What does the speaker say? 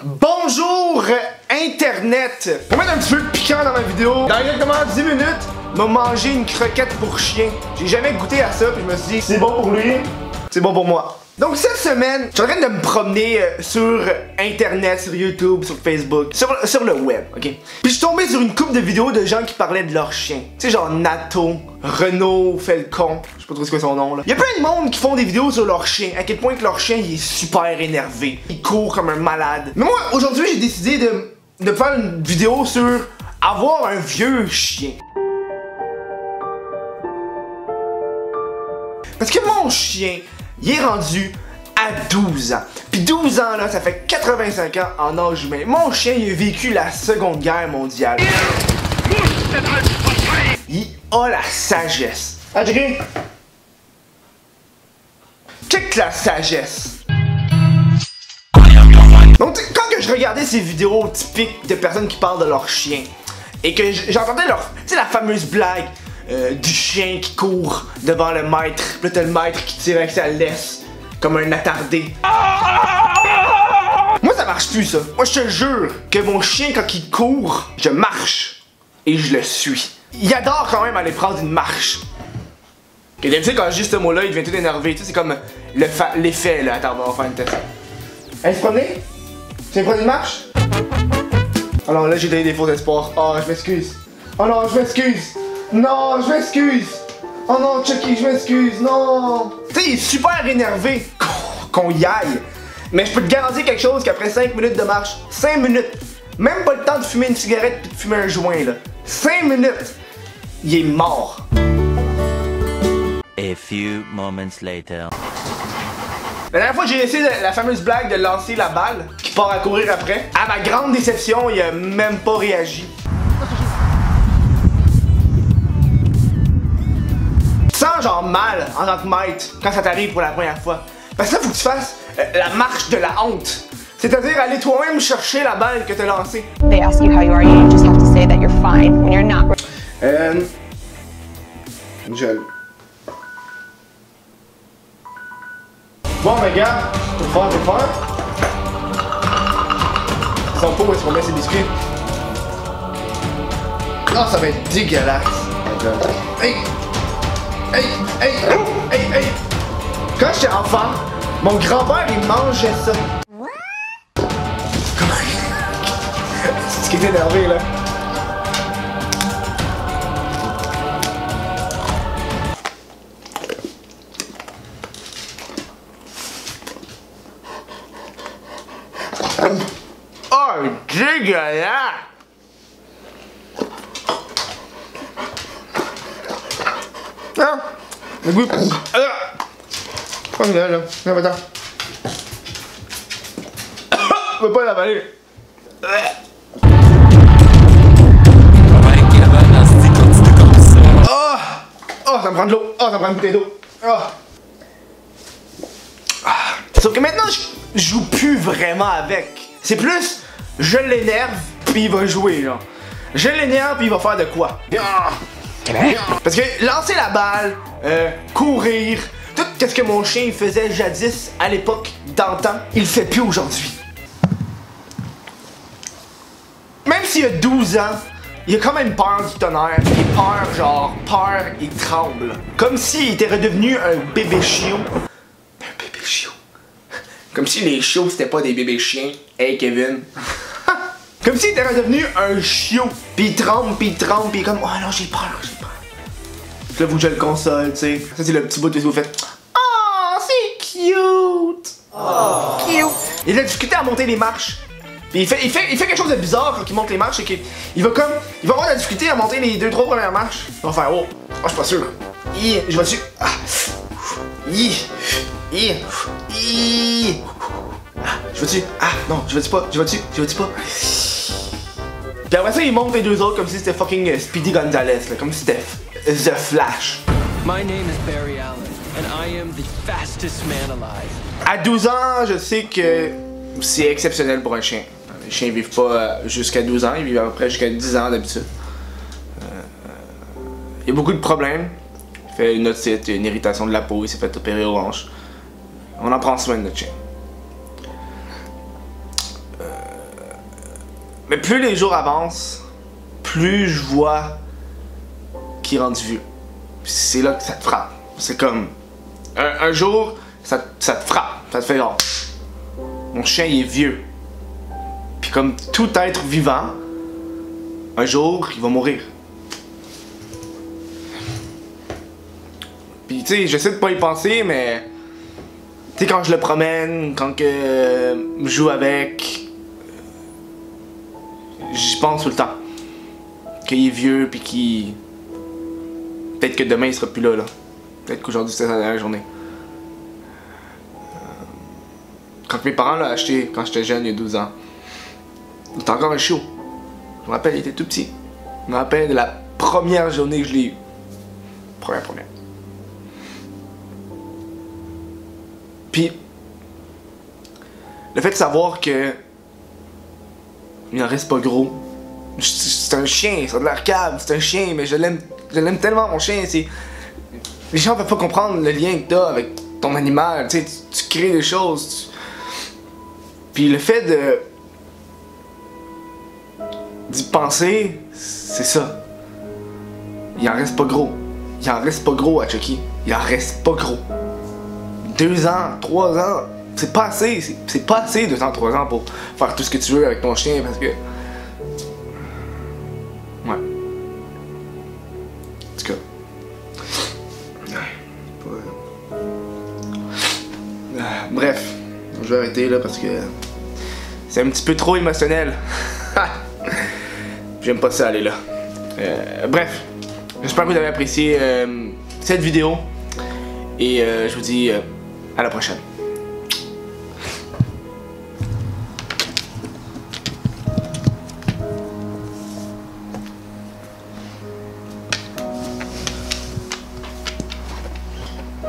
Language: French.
Bonjour Internet! Pour mettre un petit peu de piquant dans ma vidéo, dans exactement 10 minutes, m'a mangé une croquette pour chien. J'ai jamais goûté à ça, puis je me suis dit, c'est bon pour lui, c'est bon pour moi. Donc cette semaine, je suis en train de me promener sur Internet, sur YouTube, sur Facebook, sur le web, ok? Puis je suis tombé sur une couple de vidéos de gens qui parlaient de leur chien. Tu sais, genre Nato, Renault, Falcon, je sais pas trop c'est quoi son nom là. Il y a plein de monde qui font des vidéos sur leur chien, à quel point que leur chien il est super énervé. Il court comme un malade. Mais moi, aujourd'hui, j'ai décidé de faire une vidéo sur avoir un vieux chien. Parce que mon chien, il est rendu à 12 ans. Puis 12 ans, là, ça fait 85 ans en âge humain. Mon chien, il a vécu la Seconde Guerre mondiale. Il a la sagesse. Ah, checké? Check la sagesse. Donc, quand que je regardais ces vidéos typiques de personnes qui parlent de leur chien, et que j'entendais leur, tu sais, la fameuse blague du chien qui court devant le maître, puis là t'as le maître qui tire avec sa laisse, comme un attardé. Moi ça marche plus ça. Moi je te jure que mon chien quand il court, je marche et je le suis. Il adore quand même aller prendre une marche. Et d'habitude quand je dis ce mot là, il devient tout énervé. Tu sais, c'est comme l'effet là. Attends, on va faire une test. Allez se promener? Tu viens prendre une marche? Alors là j'ai donné des faux espoirs. Oh je m'excuse. Oh non je m'excuse. Non, je m'excuse! Oh non, Chucky, je m'excuse, non! Tu sais, il est super énervé qu'on y aille. Mais je peux te garantir quelque chose qu'après 5 minutes de marche, 5 minutes, même pas le temps de fumer une cigarette et de fumer un joint, là. 5 minutes, il est mort. A few moments later. La dernière fois, j'ai essayé la fameuse blague de lancer la balle, qui part à courir après. À ma grande déception, il a même pas réagi. Sens genre mal en tant que maître quand ça t'arrive pour la première fois. Parce que là, faut que tu fasses la marche de la honte. C'est-à-dire aller toi-même chercher la balle que t'as lancée. They ask you how you are, you just have to say that you're fine when you're not. Bon, mes gars, tu veux faire? Ils sont pas où est-ce qu'on met ces biscuits? Oh, ça va être dégueulasse. Hey! Hey! Hey! Hey! Hey! Quand j'étais enfant, mon grand-père il mangeait ça. C'est ce qui est énervé là. Oh, dégueulasse! Ah! Le goût. Prends-le là. Non, attends. Je peux pas l'avaler. Oh! Oh, ça me prend de l'eau. Oh, ça me prend une bouteille d'eau. Oh! Sauf que maintenant, je joue plus vraiment avec. C'est plus, je l'énerve, puis il va jouer, genre. Je l'énerve, puis il va faire de quoi? Parce que lancer la balle, courir, tout ce que mon chien faisait jadis, à l'époque, d'antan, il le fait plus aujourd'hui. Même s'il a 12 ans, il a quand même peur du tonnerre. Il a peur, genre, peur, il tremble. Comme s'il était redevenu un bébé chiot. Un bébé chiot. Comme si les chiots c'était pas des bébés chiens. Hey Kevin. Comme s'il était redevenu un chiot. Pis il tremble, pis il est comme, oh non, j'ai peur. Puis là, faut que je le console, tu sais. Ça, c'est le petit bout de vous faites. Oh, c'est cute! Oh, cute! Il a discuté à monter les marches. Puis il fait quelque chose de bizarre quand il monte les marches, c'est qu'il va avoir la difficulté à monter les 2-3 premières marches. Il va faire, oh, je suis pas sûr. Je vais dessus. Je vais dessus. Ah, non, je vais dessus pas. Puis après ça, il monte les deux autres comme si c'était fucking Speedy Gonzalez, là, comme si c'était The Flash. My name is Barry Allen, and I am the fastest man alive. À 12 ans, je sais que c'est exceptionnel pour un chien. Les chiens vivent pas jusqu'à 12 ans, ils vivent à peu près jusqu'à 10 ans d'habitude. Il y a beaucoup de problèmes. Il fait une otite, une irritation de la peau, il s'est fait opérer aux hanches. On en prend soin de notre chien. Mais plus les jours avancent, plus je vois qu'il est rendu vieux. C'est là que ça te frappe. C'est comme... Un jour, ça te frappe. Ça te fait genre... Mon chien, il est vieux. Puis comme tout être vivant, un jour, il va mourir. Puis tu sais, j'essaie de pas y penser, mais... Tu sais, quand je le promène, quand que je joue avec... J'y pense tout le temps. Qu'il est vieux, puis qu'il... Peut-être que demain, il sera plus là. Peut-être qu'aujourd'hui, c'était sa dernière journée. Quand mes parents l'ont acheté, quand j'étais jeune, il y a 12 ans, il était encore un chiot. Je me rappelle, il était tout petit. Je me rappelle de la première journée que je l'ai eu. Première. Puis, le fait de savoir que il en reste pas gros. C'est un chien, ça a de l'air cave, c'est un chien, mais je l'aime tellement, mon chien. Les gens peuvent pas comprendre le lien que t'as avec ton animal. Tu sais, tu crées des choses. Puis le fait d'y penser, c'est ça. Il en reste pas gros. Il en reste pas gros à Chucky. Il en reste pas gros. 2 ans, 3 ans, c'est pas assez. C'est pas assez 2 ans, 3 ans pour faire tout ce que tu veux avec ton chien parce que... Ouais. En tout cas. Bref. Je vais arrêter là parce que... C'est un petit peu trop émotionnel. J'aime pas ça aller là. Bref. J'espère que vous avez apprécié cette vidéo. Et je vous dis à la prochaine.